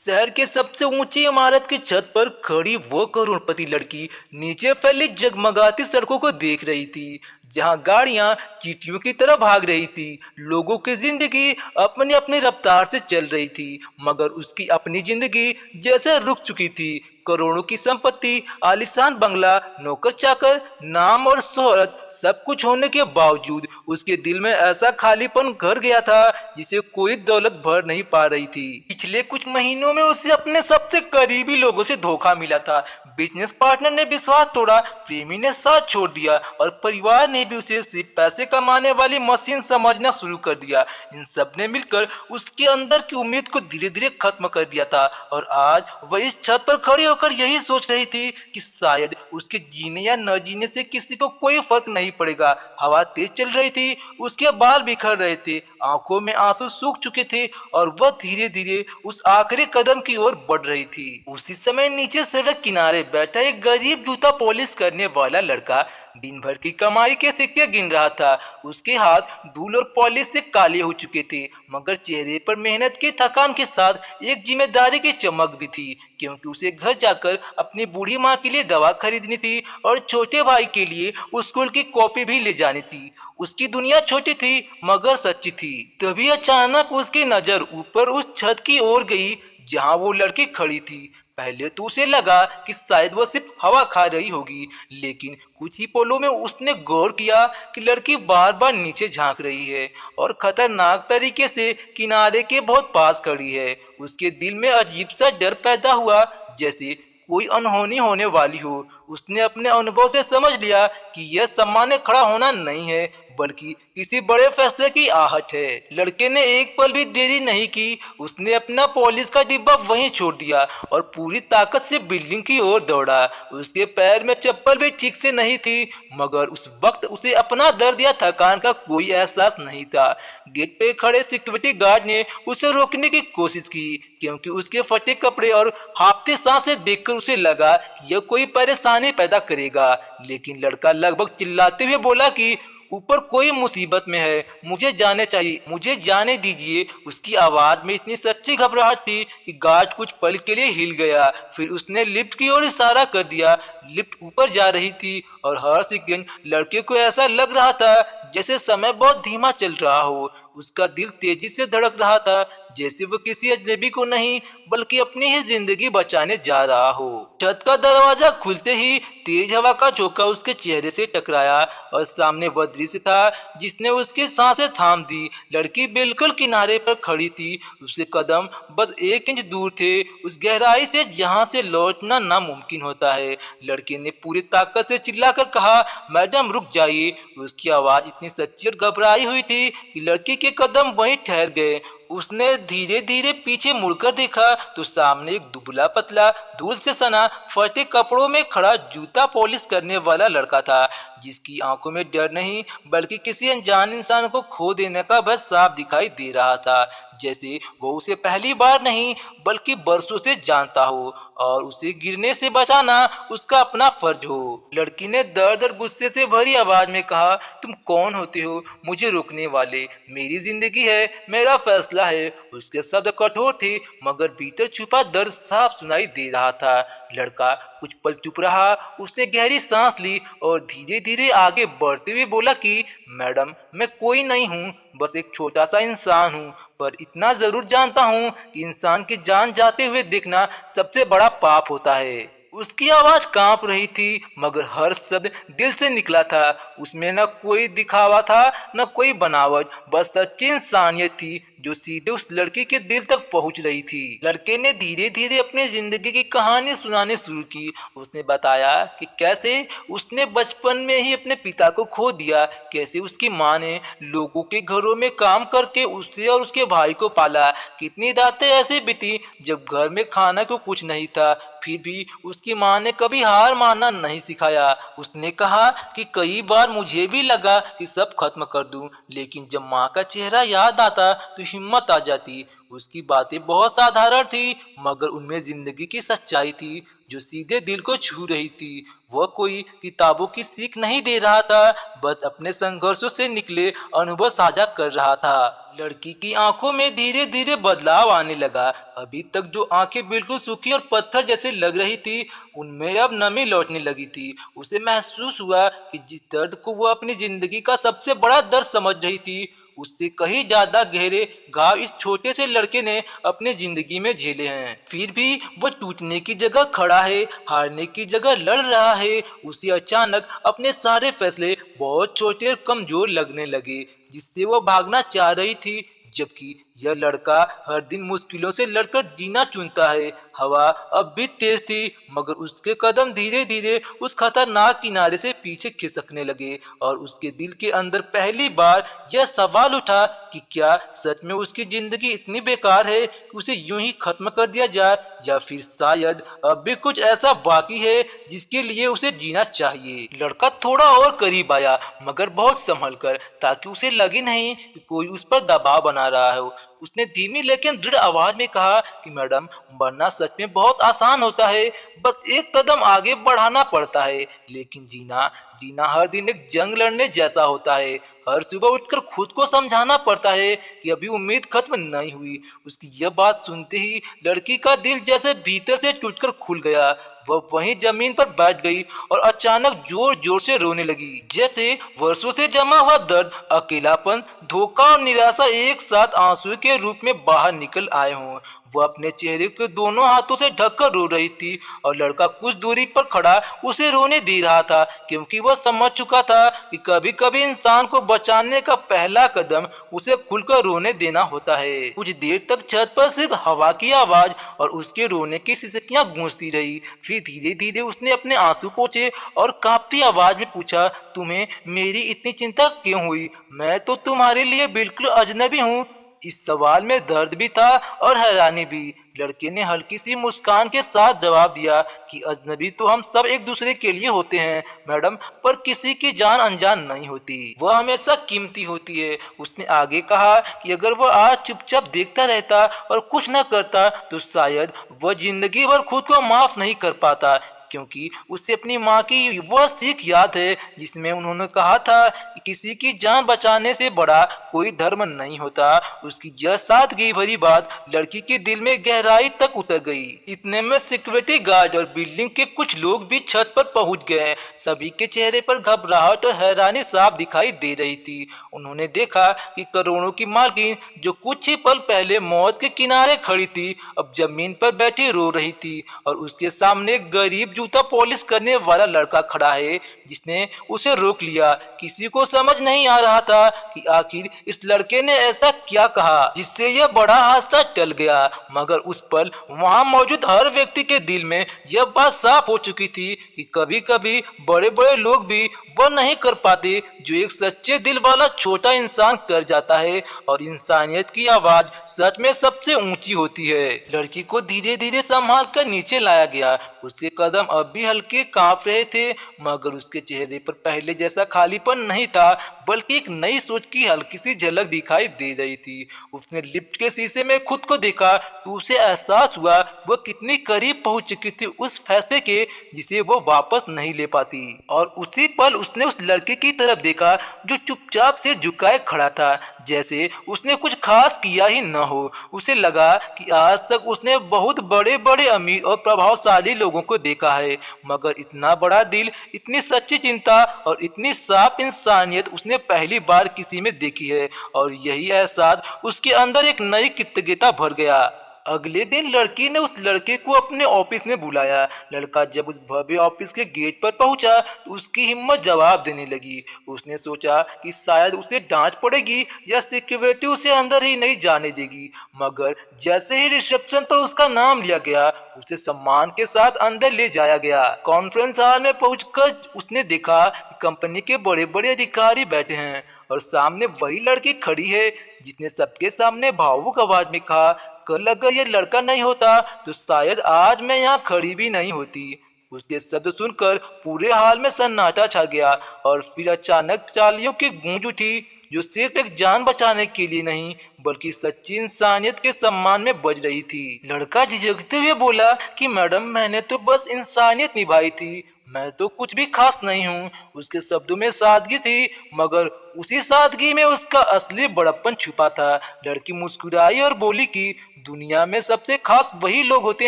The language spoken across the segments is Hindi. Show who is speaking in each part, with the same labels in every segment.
Speaker 1: शहर के सबसे ऊंची इमारत की छत पर खड़ी वो करोड़पति लड़की नीचे फैली जगमगाती सड़कों को देख रही थी, जहां गाड़ियां चींटियों की तरह भाग रही थी। लोगों की जिंदगी अपनी अपनी रफ्तार से चल रही थी, मगर उसकी अपनी जिंदगी जैसे रुक चुकी थी। करोड़ों की संपत्ति, आलीशान बंगला, नौकर चाकर, नाम और शोहरत, सब कुछ होने के बावजूद उसके दिल में ऐसा खालीपन घर गया था जिसे कोई दौलत भर नहीं पा रही थी। पिछले कुछ महीनों में उसे अपने सबसे करीबी लोगों से धोखा मिला था। बिजनेस पार्टनर ने विश्वास तोड़ा, प्रेमी ने साथ छोड़ दिया और परिवार ने भी उसे सिर्फ पैसे कमाने वाली मशीन समझना शुरू कर दिया। इन सब ने मिलकर उसके अंदर की उम्मीद को धीरे धीरे खत्म कर दिया था, और आज वह इस छत पर खड़ी होकर यही सोच रही थी कि शायद उसके जीने या न जीने से किसी को कोई फर्क नहीं पड़ेगा। हवा तेज चल रही थी, उसके बाल बिखर रहे थे, आंखों में आंसू सूख चुके थे और वह धीरे धीरे उस आखिरी कदम की ओर बढ़ रही थी। उसी समय नीचे सड़क किनारे बैठा एक गरीब जूता पॉलिश करने वाला लड़का दिन भर की कमाई के सिक्के गिन रहा था। उसके हाथ धूल और पॉलिश से काले हो चुके थे, मगर चेहरे पर मेहनत की थकान के साथ एक जिम्मेदारी की चमक भी थी, क्योंकि उसे घर जाकर अपनी बूढ़ी माँ के लिए दवा खरीदनी थी और छोटे भाई के लिए स्कूल की कॉपी भी ले जानी थी। उसकी दुनिया छोटी थी मगर सच्ची थी। तभी अचानक उसकी नजर ऊपर उस छत की ओर गई जहां वो लड़की खड़ी थी। पहले तो उसे लगा कि शायद वो सिर्फ हवा खा रही होगी, लेकिन कुछ ही पलों में उसने गौर किया कि लड़की बार बार नीचे झांक रही है और खतरनाक तरीके से किनारे के बहुत पास खड़ी है। उसके दिल में अजीब सा डर पैदा हुआ, जैसे कोई अनहोनी होने वाली हो। उसने अपने अनुभव से समझ लिया कि यह सामान्य खड़ा होना नहीं है, बल्कि किसी बड़े फैसले की आहट है। लड़के ने एक पल भी देरी नहीं की, उसने अपना पॉलिश का डिब्बा वहीं छोड़ दिया और पूरी ताकत से बिल्डिंग की ओर दौड़ा। उसके पैर में चप्पल भी ठीक से नहीं थी, मगर उस वक्त उसे अपना दर्द या थकान का कोई एहसास नहीं था। गेट पे खड़े सिक्योरिटी गार्ड ने उसे रोकने की कोशिश की, क्योंकि उसके फटे कपड़े और हांफती सांसें देखकर उसे लगा कि यह कोई परेशानी पैदा करेगा। लेकिन लड़का लगभग चिल्लाते हुए बोला कि ऊपर कोई मुसीबत में है, मुझे जाने चाहिए, मुझे जाने दीजिए। उसकी आवाज में इतनी सच्ची घबराहट थी कि गार्ड कुछ पल के लिए हिल गया। फिर उसने लिफ्ट की ओर इशारा कर दिया। लिफ्ट ऊपर जा रही थी और हर सेकंड लड़के को ऐसा लग रहा था जैसे समय बहुत धीमा चल रहा हो। उसका दिल तेजी से धड़क रहा था, जैसे वो किसी अजनबी को नहीं बल्कि अपनी ही जिंदगी बचाने जा रहा हो। छत का दरवाजा खुलते ही तेज हवा का झोंका उसके चेहरे से टकराया और सामने वह दृश्य था जिसने उसकी सांसें थाम दी। लड़की बिल्कुल किनारे पर खड़ी थी, उसके कदम बस 1 इंच दूर थे उस गहराई से जहां से लौटना नामुमकिन होता है। लड़के ने पूरी ताकत से चिल्लाकर कहा, मैडम रुक जाइए। उसकी आवाज इतनी सच्ची और घबराई हुई थी कि लड़की के कदम वहीं ठहर गए। उसने धीरे धीरे पीछे मुड़कर देखा तो सामने एक दुबला पतला, धूल से सना, फटे कपड़ों में खड़ा जूता पॉलिश करने वाला लड़का था, जिसकी आंखों में डर नहीं बल्कि किसी अनजान इंसान को खो देने का भय साफ दिखाई दे रहा था। जैसे वो उसे पहली बार नहीं बल्कि बरसों से जानता हो और उसे गिरने से बचाना उसका अपना फर्ज हो। लड़की ने दर्द और गुस्से से भरी आवाज में कहा, तुम कौन होते हो मुझे रोकने वाले? मेरी जिंदगी है, मेरा फैसला है। उसके शब्द कठोर थे, मगर भीतर छुपा दर्द साफ सुनाई दे रहा था। लड़का कुछ पल चुप रहा, उसने गहरी सांस ली और धीरे धीरे आगे बढ़ते हुए बोला कि मैडम, मैं कोई नहीं हूँ, बस एक छोटा सा इंसान हूँ, पर इतना जरूर जानता हूँ कि इंसान की जान जाते हुए देखना सबसे बड़ा पाप होता है। उसकी आवाज कांप रही थी, मगर हर शब्द दिल से निकला था। उसमें न कोई दिखावा था न कोई बनावट, बस सच्ची इंसानियत थी जो सीधे उस लड़की के दिल तक पहुंच रही थी। लड़के ने धीरे धीरे अपनी जिंदगी की कहानी सुनाने शुरू की। उसने बताया कि कैसे उसने बचपन में ही अपने पिता को खो दिया, कैसे उसकी माँ ने लोगों के घरों में काम करके उसे और उसके भाई को पाला, कितनी रातें ऐसी बीती जब घर में खाना को कुछ नहीं था, फिर भी उसकी माँ ने कभी हार मानना नहीं सिखाया। उसने कहा कि कई बार मुझे भी लगा कि सब खत्म कर दूं, लेकिन जब माँ का चेहरा याद आता तो हिम्मत आ जाती। उसकी बातें बहुत साधारण थी, मगर उनमें जिंदगी की सच्चाई थी जो सीधे दिल को छू रही थी। वह कोई किताबों की सीख नहीं दे रहा था, बस अपने संघर्षों से निकले अनुभव साझा कर रहा था। लड़की की आंखों में धीरे धीरे बदलाव आने लगा। अभी तक जो आंखें बिल्कुल सूखी और पत्थर जैसे लग रही थी, उनमें अब नमी लौटने लगी थी। उसे महसूस हुआ कि जिस दर्द को वह अपनी जिंदगी का सबसे बड़ा दर्द समझ रही थी, उससे कहीं ज्यादा गहरे घाव इस छोटे से लड़के ने अपनी जिंदगी में झेले हैं। फिर भी वो टूटने की जगह खड़ा है, हारने की जगह लड़ रहा है। उसे अचानक अपने सारे फैसले बहुत छोटे और कमजोर लगने लगे, जिससे वो भागना चाह रही थी, जबकि यह लड़का हर दिन मुश्किलों से लड़कर जीना चुनता है। हवा अब भी तेज थी, मगर उसके कदम धीरे धीरे उस खतरनाक किनारे से पीछे खिसकने लगे और उसके दिल के अंदर पहली बार यह सवाल उठा कि क्या सच में उसकी जिंदगी इतनी बेकार है कि उसे यूं ही खत्म कर दिया जाए, या फिर शायद अब भी कुछ ऐसा बाकी है जिसके लिए उसे जीना चाहिए। लड़का थोड़ा और करीब आया, मगर बहुत संभल कर, ताकि उसे लगे नहीं कि कोई उस पर दबाव बना रहा हो। उसने धीमी लेकिन दृढ़ आवाज में कहा कि मैडम, मरना सच में बहुत आसान होता है, बस एक कदम आगे बढ़ाना पड़ता है। लेकिन जीना जीना हर दिन एक जंग लड़ने जैसा होता है। हर सुबह उठकर खुद को समझाना पड़ता है कि अभी उम्मीद खत्म नहीं हुई। उसकी यह बात सुनते ही लड़की का दिल जैसे भीतर से टूटकर खुल गया। वह वहीं जमीन पर बैठ गई और अचानक जोर जोर से रोने लगी, जैसे वर्षों से जमा हुआ दर्द, अकेलापन, धोखा और निराशा एक साथ आंसू के रूप में बाहर निकल आए हों। वह अपने चेहरे को दोनों हाथों से ढककर रो रही थी और लड़का कुछ दूरी पर खड़ा उसे रोने दे रहा था, क्योंकि वह समझ चुका था कि कभी कभी इंसान को बचाने का पहला कदम उसे खुलकर रोने देना होता है। कुछ देर तक छत पर सिर्फ हवा की आवाज और उसके रोने की सिसकियां गूंजती रही। फिर धीरे धीरे उसने अपने आंसू पोंछे और कांपती आवाज में पूछा, तुम्हें मेरी इतनी चिंता क्यों हुई? मैं तो तुम्हारे लिए बिल्कुल अजनबी हूँ। इस सवाल में दर्द भी था और हैरानी भी। लड़के ने हल्की सी मुस्कान के साथ जवाब दिया कि अजनबी तो हम सब एक दूसरे के लिए होते हैं मैडम, पर किसी की जान अनजान नहीं होती, वह हमेशा कीमती होती है। उसने आगे कहा कि अगर वह आज चुपचाप देखता रहता और कुछ न करता, तो शायद वह जिंदगी भर खुद को माफ नहीं कर पाता, क्योंकि उसे अपनी माँ की वह सीख याद है जिसमें उन्होंने कहा था कि किसी की जान बचाने से बड़ा कोई धर्म नहीं होता। उसकी यह सादगी भरी बात लड़की के दिल में गहराई तक उतर गई। इतने में सिक्योरिटी गार्ड और बिल्डिंग के कुछ लोग भी छत पर पहुंच गए। सभी के चेहरे पर घबराहट और हैरानी साफ दिखाई दे रही थी। उन्होंने देखा कि करोड़ों की मालकिन, जो कुछ ही पल पहले मौत के किनारे खड़ी थी, अब जमीन पर बैठी रो रही थी और उसके सामने एक गरीब जूता पॉलिश करने वाला लड़का खड़ा है जिसने उसे रोक लिया। किसी को समझ नहीं आ रहा था कि आखिर इस लड़के ने ऐसा क्या कहा जिससे यह बड़ा हादसा टल गया, मगर उस पल वहां मौजूद हर व्यक्ति के दिल में यह बात साफ हो चुकी थी कि कभी कभी बड़े बड़े लोग भी वह नहीं कर पाते जो एक सच्चे दिल वाला छोटा इंसान कर जाता है, और इंसानियत की आवाज सच में सबसे ऊंची होती है। लड़की को धीरे धीरे संभाल कर नीचे लाया गया। उसके कदम अब भी हल्के कांप रहे थे, मगर उसके चेहरे पर पहले जैसा खालीपन नहीं था, बल्कि एक नई सोच की हल्की सी झलक दिखाई दे रही थी। उसने लिफ्ट के शीशे में खुद को देखा तो उसे एहसास हुआ वह कितनी करीब पहुंच चुकी थी उस फैसले के जिसे वो वापस नहीं ले पाती। और उसी पल उसने उस लड़के की तरफ देखा जो चुपचाप सिर झुकाए खड़ा था, जैसे उसने कुछ खास किया ही न हो। उसे लगा कि आज तक उसने बहुत बड़े बड़े अमीर और प्रभावशाली लोगों को देखा है, मगर इतना बड़ा दिल, इतनी सच्ची चिंता और इतनी साफ इंसानियत उसने पहली बार किसी में देखी है। और यही एहसास उसके अंदर एक नई कृतज्ञता भर गया। अगले दिन लड़की ने उस लड़के को अपने ऑफिस में बुलाया। लड़का जब उस भव्य ऑफिस के गेट पर पहुंचा तो उसकी हिम्मत जवाब देने लगी। उसने सोचा कि शायद उसे डांट पड़ेगी या सिक्योरिटी उसे अंदर ही नहीं जाने देगी, मगर जैसे ही रिसेप्शन पर उसका नाम लिया गया, उसे सम्मान के साथ अंदर ले जाया गया। कॉन्फ्रेंस हॉल में पहुंचकर उसने देखा कि कंपनी के बड़े बड़े अधिकारी बैठे हैं और सामने वही लड़की खड़ी है जिसने सबके सामने भावुक आवाज में कहा, कल अगर ये लड़का नहीं होता तो शायद आज मैं यहाँ खड़ी भी नहीं होती। उसके शब्द सुनकर पूरे हाल में सन्नाटा छा गया और फिर अचानक तालियों की गूंज उठी। जो सिर्फ एक जान बचाने के लिए नहीं बल्कि सच्ची इंसानियत के सम्मान में बज रही थी। लड़का झिझकते हुए बोला कि मैडम, मैंने तो बस इंसानियत निभाई थी, मैं तो कुछ भी खास नहीं हूँ। उसके शब्दों में सादगी थी, मगर उसी सादगी में उसका असली बड़प्पन छुपा था। लड़की मुस्कुराई और बोली कि दुनिया में सबसे खास वही लोग होते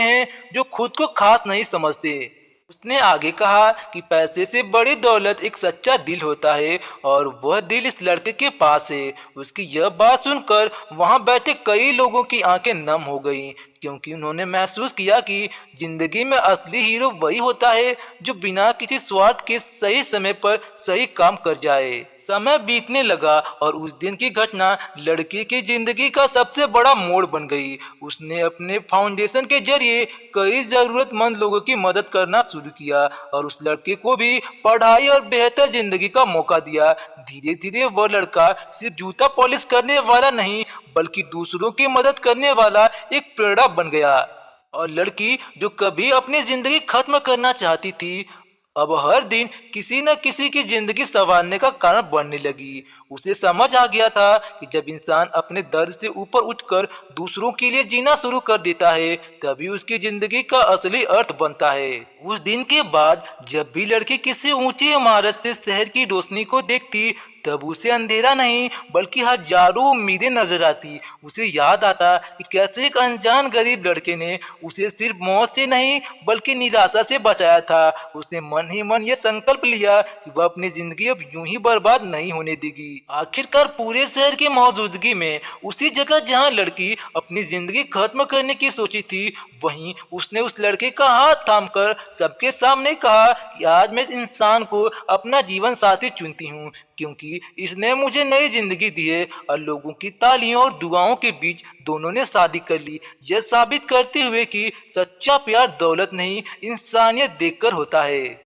Speaker 1: हैं जो खुद को खास नहीं समझते। उसने आगे कहा कि पैसे से बड़ी दौलत एक सच्चा दिल होता है और वह दिल इस लड़के के पास है। उसकी यह बात सुनकर वहां बैठे कई लोगों की आंखें नम हो गईं, क्योंकि उन्होंने महसूस किया कि जिंदगी में असली हीरो वही होता है जो बिना किसी स्वार्थ के सही समय पर सही काम कर जाए। समय बीतने लगा और उस दिन की घटना लड़की की जिंदगी का सबसे बड़ा मोड़ बन गई। उसने अपने फाउंडेशन के जरिए कई जरूरतमंद लोगों की मदद करना शुरू किया और उस लड़के को भी पढ़ाई और बेहतर जिंदगी का मौका दिया। धीरे धीरे वह लड़का सिर्फ जूता पॉलिश करने वाला नहीं बल्कि दूसरों की मदद करने वाला एक प्रेरणा बन गया। और लड़की जो कभी अपनी जिंदगी खत्म करना चाहती थी, अब हर दिन किसी न किसी की जिंदगी संवारने का कारण बनने लगी। उसे समझ आ गया था कि जब इंसान अपने दर्द से ऊपर उठकर दूसरों के लिए जीना शुरू कर देता है, तभी उसकी जिंदगी का असली अर्थ बनता है। उस दिन के बाद जब भी लड़की किसी ऊंची इमारत से शहर की रोशनी को देखती, तब उसे अंधेरा नहीं बल्कि हजारों उम्मीदें नजर आती। उसे याद आता कि कैसे एक अनजान गरीब लड़के ने उसे सिर्फ मौत से नहीं बल्कि निराशा से बचाया था। उसने मन ही मन यह संकल्प लिया कि वह अपनी जिंदगी अब यूं ही बर्बाद नहीं होने देगी। आखिरकार पूरे शहर की मौजूदगी में उसी जगह जहां लड़की अपनी जिंदगी खत्म करने की सोची थी, वहीं उसने उस लड़के का हाथ थामकर सबके सामने कहा कि आज मैं इस इंसान को अपना जीवन साथी चुनती हूँ, क्योंकि इसने मुझे नई जिंदगी दी है। और लोगों की तालियों और दुआओं के बीच दोनों ने शादी कर ली, यह साबित करते हुए कि सच्चा प्यार दौलत नहीं इंसानियत देखकर होता है।